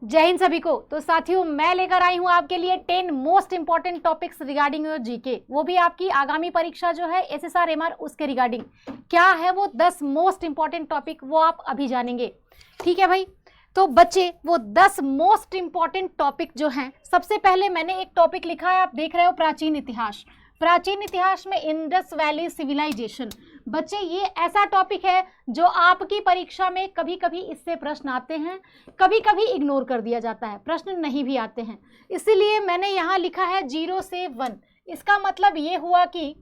जय हिंद सभी को। तो साथियों, मैं लेकर आई हूं आपके लिए 10 most important topics regarding your GK. वो भी आपकी आगामी परीक्षा जो है SSR-MR उसके रिगार्डिंग। क्या है वो 10 मोस्ट इंपॉर्टेंट टॉपिक, वो आप अभी जानेंगे। ठीक है भाई। तो बच्चे, वो 10 मोस्ट इंपॉर्टेंट टॉपिक जो हैं, सबसे पहले मैंने एक टॉपिक लिखा है, आप देख रहे हो, प्राचीन इतिहास। प्राचीन इतिहास में इंडस वैली सिविलाइजेशन। बच्चे, ये ऐसा टॉपिक है जो आपकी परीक्षा में कभी कभी इससे प्रश्न आते हैं, कभी कभी इग्नोर कर दिया जाता है, प्रश्न नहीं भी आते हैं। इसीलिए मैंने यहाँ लिखा है 0 से 1। इसका मतलब ये हुआ कि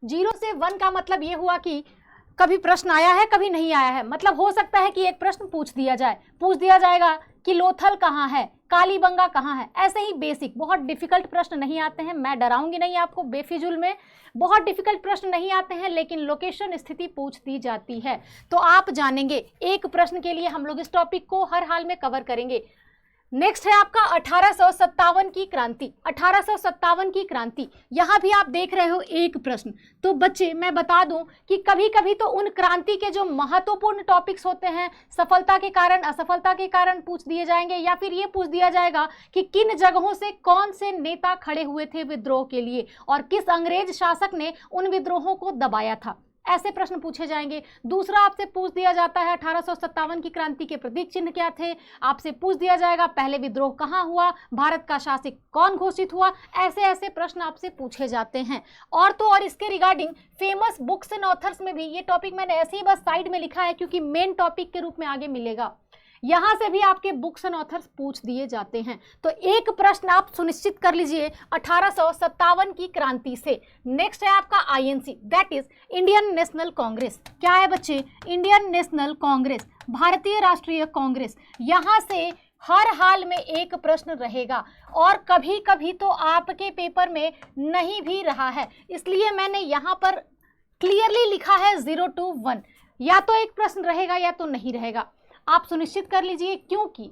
0 से 1 का मतलब ये हुआ कि कभी प्रश्न आया है, कभी नहीं आया है। मतलब हो सकता है कि एक प्रश्न पूछ दिया जाएगा कि लोथल कहाँ है, कालीबंगा कहाँ है। ऐसे ही बेसिक, बहुत डिफिकल्ट प्रश्न नहीं आते हैं। मैं डराऊंगी नहीं आपको बेफिजुल में, बहुत डिफिकल्ट प्रश्न नहीं आते हैं, लेकिन लोकेशन स्थिति पूछ दी जाती है। तो आप जानेंगे, एक प्रश्न के लिए हम लोग इस टॉपिक को हर हाल में कवर करेंगे। नेक्स्ट है आपका 1857 की क्रांति। 1857 की क्रांति, यहाँ भी आप देख रहे हो एक प्रश्न। तो बच्चे, मैं बता दूं कि कभी कभी तो उन क्रांति के जो महत्वपूर्ण टॉपिक्स होते हैं, सफलता के कारण असफलता के कारण पूछ दिए जाएंगे, या फिर ये पूछ दिया जाएगा कि किन जगहों से कौन से नेता खड़े हुए थे विद्रोह के लिए और किस अंग्रेज शासक ने उन विद्रोहों को दबाया था। ऐसे प्रश्न पूछे जाएंगे। दूसरा, आपसे पूछ दिया जाता है 1857 की क्रांति के प्रतीक चिन्ह क्या थे। आपसे पूछ दिया जाएगा पहले विद्रोह कहाँ हुआ, भारत का शासक कौन घोषित हुआ। ऐसे ऐसे प्रश्न आपसे पूछे जाते हैं। और तो और इसके regarding famous books and authors में भी, ये टॉपिक मैंने ऐसे ही बस साइड में लिखा है क्योंकि मेन टॉपिक के रूप में आगे मिलेगा, यहां से भी आपके बुक्स एंड ऑथर्स पूछ दिए जाते हैं। तो एक प्रश्न आप सुनिश्चित कर लीजिए 1857 की क्रांति से। नेक्स्ट है आपका INC, that is Indian national Congress. क्या है बच्चे? इंडियन नेशनल कांग्रेस, भारतीय राष्ट्रीय कांग्रेस। यहां से हर हाल में एक प्रश्न रहेगा और कभी कभी तो आपके पेपर में नहीं भी रहा है, इसलिए मैंने यहां पर क्लियरली लिखा है 0 to 1। या तो एक प्रश्न रहेगा या तो नहीं रहेगा, आप सुनिश्चित कर लीजिए। क्योंकि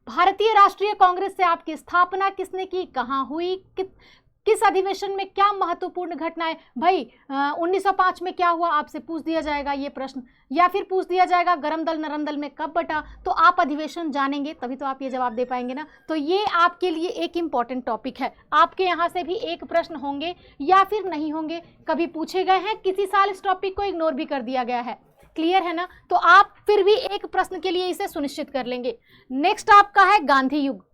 भारतीय राष्ट्रीय कांग्रेस से आपकी स्थापना किसने की, कहाँ हुई, किस अधिवेशन में, क्या महत्वपूर्ण घटनाएं। भाई 1905 में क्या हुआ, आपसे पूछ दिया जाएगा ये प्रश्न। या फिर पूछ दिया जाएगा गरम दल नरम दल में कब बटा। तो आप अधिवेशन जानेंगे तभी तो आप ये जवाब दे पाएंगे ना। तो ये आपके लिए एक इम्पॉर्टेंट टॉपिक है। आपके यहाँ से भी एक प्रश्न होंगे या फिर नहीं होंगे, कभी पूछे गए हैं, किसी साल इस टॉपिक को इग्नोर भी कर दिया गया है। क्लियर है ना। तो आप फिर भी एक प्रश्न के लिए इसे सुनिश्चित कर लेंगे। नेक्स्ट आपका है गांधी युग।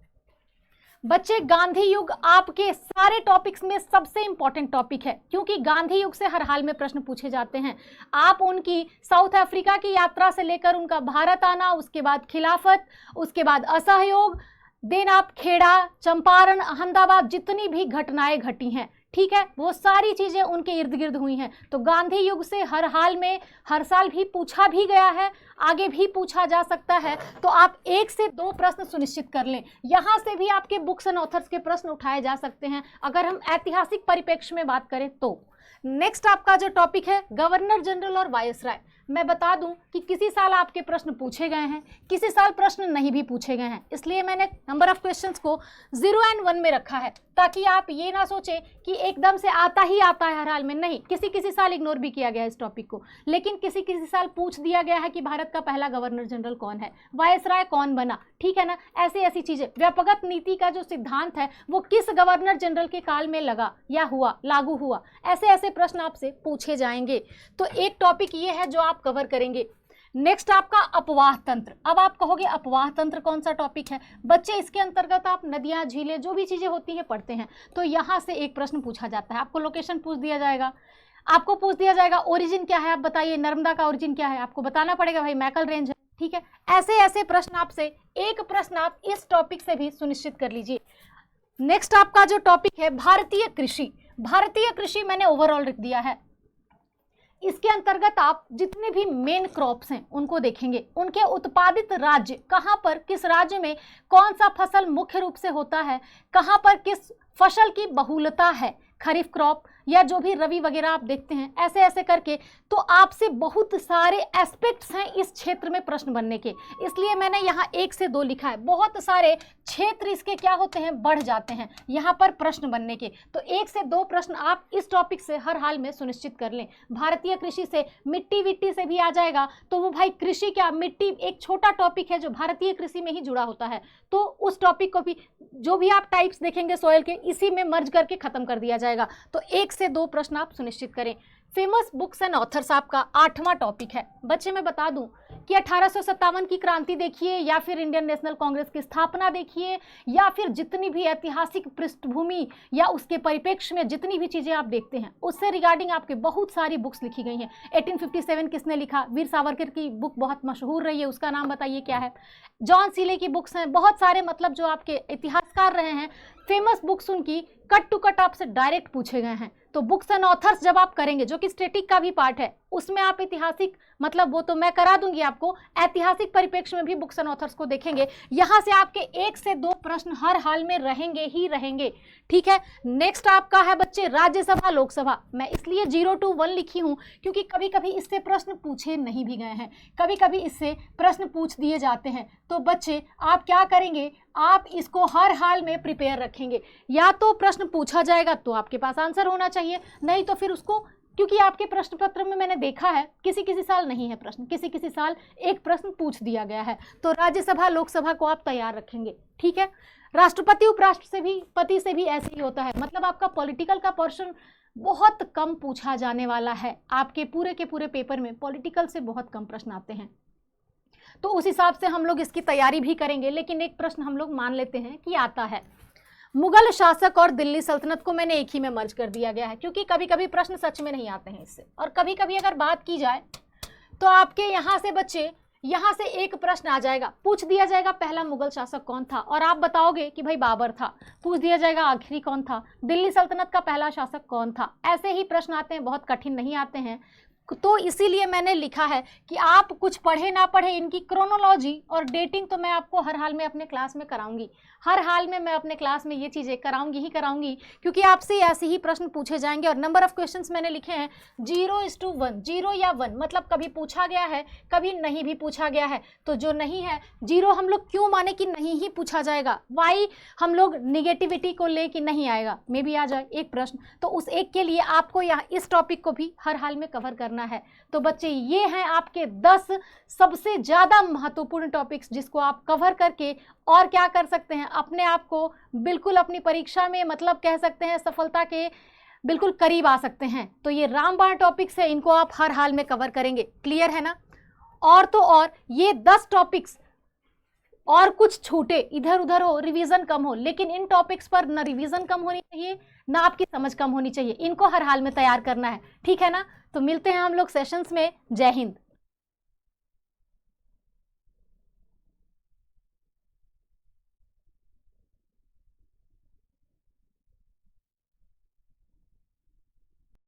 बच्चे, गांधी युग आपके सारे टॉपिक्स में सबसे इंपॉर्टेंट टॉपिक है, क्योंकि गांधी युग से हर हाल में प्रश्न पूछे जाते हैं। आप उनकी साउथ अफ्रीका की यात्रा से लेकर उनका भारत आना, उसके बाद खिलाफत, उसके बाद असहयोग, देन आप खेड़ा, चंपारण, अहमदाबाद, जितनी भी घटनाएं घटी हैं, ठीक है, वो सारी चीजें उनके इर्द गिर्द हुई हैं। तो गांधी युग से हर हाल में, हर साल भी पूछा भी गया है, आगे भी पूछा जा सकता है। तो आप 1 से 2 प्रश्न सुनिश्चित कर लें। यहां से भी आपके बुक्स एंड ऑथर्स के प्रश्न उठाए जा सकते हैं अगर हम ऐतिहासिक परिप्रेक्ष्य में बात करें तो। नेक्स्ट आपका जो टॉपिक है गवर्नर जनरल और वायसराय। मैं बता दूं कि किसी साल आपके प्रश्न पूछे गए हैं, किसी साल प्रश्न नहीं भी पूछे गए हैं, इसलिए मैंने नंबर ऑफ क्वेश्चंस को 0 और 1 में रखा है, ताकि आप ये ना सोचें कि एकदम से आता ही आता है हर हाल में। नहीं, किसी किसी साल इग्नोर भी किया गया है इस टॉपिक को, लेकिन किसी किसी साल पूछ दिया गया है कि भारत का पहला गवर्नर जनरल कौन है, वायसराय कौन बना, ठीक है ना। ऐसी ऐसी चीजें, व्यापक नीति का जो सिद्धांत है वो किस गवर्नर जनरल के काल में लगा या हुआ, लागू हुआ, ऐसे ऐसे प्रश्न आपसे पूछे जाएंगे। तो एक टॉपिक ये है जो आप कवर करेंगे। नेक्स्ट आपका अपवाह तंत्र। अब आप कहोगे अपवाह तंत्र कौन सा टॉपिक है? बच्चे, इसके अंतर्गत आप नदियां, झीलें, जो भी चीजें होती हैं पढ़ते हैं। तो यहां से एक प्रश्न पूछा जाता है, आपको लोकेशन पूछ दिया जाएगा, आपको पूछ दिया जाएगा ओरिजिन क्या है, आप बताइए नर्मदा का ओरिजिन क्या है, आपको बताना पड़ेगा भाई मैकल रेंज है, ठीक है। ऐसे ऐसे प्रश्न आपसे, एक प्रश्न आप इस टॉपिक से भी सुनिश्चित कर लीजिए। नेक्स्ट आपका जो टॉपिक है भारतीय कृषि। भारतीय कृषि मैंने ओवरऑल लिख दिया है। इसके अंतर्गत आप जितने भी मेन क्रॉप्स हैं उनको देखेंगे, उनके उत्पादित राज्य, कहां पर, किस राज्य में कौन सा फसल मुख्य रूप से होता है, कहां पर किस फसल की बहुलता है, खरीफ क्रॉप, या जो भी रवि वगैरह आप देखते हैं, ऐसे ऐसे करके, तो आपसे बहुत सारे एस्पेक्ट्स हैं इस क्षेत्र में प्रश्न बनने के, इसलिए मैंने यहाँ 1 से 2 लिखा है। बहुत सारे क्षेत्र इसके क्या होते हैं, बढ़ जाते हैं यहाँ पर प्रश्न बनने के। तो 1 से 2 प्रश्न आप इस टॉपिक से हर हाल में सुनिश्चित कर लें। भारतीय कृषि से, मिट्टी विट्टी से भी आ जाएगा, तो वो भाई कृषि क्या, मिट्टी एक छोटा टॉपिक है जो भारतीय कृषि में ही जुड़ा होता है, तो उस टॉपिक को भी, जो भी आप टाइप्स देखेंगे सॉइल के, इसी में मर्ज करके खत्म कर दिया जाएगा। तो 1 से 2 प्रश्न आप सुनिश्चित करें। फेमस बुक्स एंड ऑथर्स आपका 8वां टॉपिक है। बच्चे मैं बता दूं कि 1857 की क्रांति देखिए, या फिर इंडियन नेशनल कांग्रेस की स्थापना देखिए, या फिर जितनी भी ऐतिहासिक पृष्ठभूमि या उसके परिप्रेक्ष्य में जितनी भी चीजें आप देखते हैं, उससे रिगार्डिंग आपके बहुत सारी बुक्स लिखी गई हैं। 1857 किसने लिखा, वीर सावरकर की बुक बहुत मशहूर रही है, उसका नाम बताइए क्या है। जॉन सीले की बुक्स हैं, बहुत सारे मतलब जो आपके इतिहासकार रहे हैं, फेमस बुक्स उनकी कट टू कट आपसे डायरेक्ट पूछे गए हैं। तो बुक्स एंड ऑथर्स जब आप करेंगे, जो कि स्टैटिक का भी पार्ट है, उसमें आप ऐतिहासिक, मतलब वो तो मैं करा दूंगी आपको, ऐतिहासिक परिप्रेक्ष्य में भी बुक्स एंड ऑथर्स को देखेंगे। यहां से आपके 1 से 2 प्रश्न हर हाल में रहेंगे ही रहेंगे, ठीक है। नेक्स्ट आपका है बच्चे राज्यसभा लोकसभा। मैं इसलिए 0 to 1 लिखी हूं क्योंकि कभी कभी इससे प्रश्न पूछे नहीं भी गए हैं, कभी कभी इससे प्रश्न पूछ दिए जाते हैं। तो बच्चे आप क्या करेंगे, आप इसको हर हाल में प्रिपेयर रखेंगे। या तो प्रश्न पूछा जाएगा तो आपके पास आंसर होना चाहिए, नहीं तो फिर उसको, क्योंकि आपके प्रश्न पत्र में मैंने देखा है किसी किसी साल नहीं है प्रश्न, किसी किसी साल एक प्रश्न पूछ दिया गया है। तो राज्यसभा लोकसभा को आप तैयार रखेंगे, ठीक है। राष्ट्रपति उपराष्ट्रपति से भी ऐसे ही होता है, मतलब आपका पॉलिटिकल का पोर्शन बहुत कम पूछा जाने वाला है। आपके पूरे के पूरे पेपर में पॉलिटिकल से बहुत कम प्रश्न आते हैं, तो उस हिसाब से हम लोग इसकी तैयारी भी करेंगे। लेकिन एक प्रश्न हम लोग मान लेते हैं कि आता है। मुगल शासक और दिल्ली सल्तनत को मैंने एक ही में मर्ज कर दिया गया है, क्योंकि कभी कभी प्रश्न सच में नहीं आते हैं इससे, और कभी कभी अगर बात की जाए तो आपके यहाँ से बच्चे, यहाँ से एक प्रश्न आ जाएगा, पूछ दिया जाएगा पहला मुगल शासक कौन था, और आप बताओगे कि भाई बाबर था। पूछ दिया जाएगा आखिरी कौन था, दिल्ली सल्तनत का पहला शासक कौन था। ऐसे ही प्रश्न आते हैं, बहुत कठिन नहीं आते हैं। तो इसीलिए मैंने लिखा है कि आप कुछ पढ़े ना पढ़े, इनकी क्रोनोलॉजी और डेटिंग तो मैं आपको हर हाल में अपने क्लास में कराऊंगी। हर हाल में मैं अपने क्लास में ये चीज़ें कराऊंगी ही कराऊंगी, क्योंकि आपसे ऐसे ही प्रश्न पूछे जाएंगे। और नंबर ऑफ क्वेश्चंस मैंने लिखे हैं 0:1, 0 या 1, मतलब कभी पूछा गया है, कभी नहीं भी पूछा गया है। तो जो नहीं है 0 हम लोग क्यों माने कि नहीं ही पूछा जाएगा, वाई हम लोग निगेटिविटी को ले कि नहीं आएगा, मे भी आ जाए एक प्रश्न, तो उस एक के लिए आपको यहाँ इस टॉपिक को भी हर हाल में कवर करना है। तो बच्चे ये हैं आपके 10 सबसे ज्यादा महत्वपूर्ण टॉपिक्स, जिसको आप कवर करके और क्या कर सकते हैं, अपने आप को बिल्कुल अपनी परीक्षा में, मतलब कह सकते हैं सफलता के बिल्कुल करीब आ सकते हैं। तो ये रामबाण टॉपिक्स है, इनको आप हर हाल में कवर करेंगे, क्लियर है ना। और तो और ये 10 टॉपिक्स, और कुछ छूटे इधर उधर हो, रिवीजन कम हो, लेकिन इन टॉपिक्स पर ना रिवीजन कम होनी चाहिए, ना आपकी समझ कम होनी चाहिए, इनको हर हाल में तैयार करना है, ठीक है ना। तो मिलते हैं हम लोग सेशंस में। जय हिंद।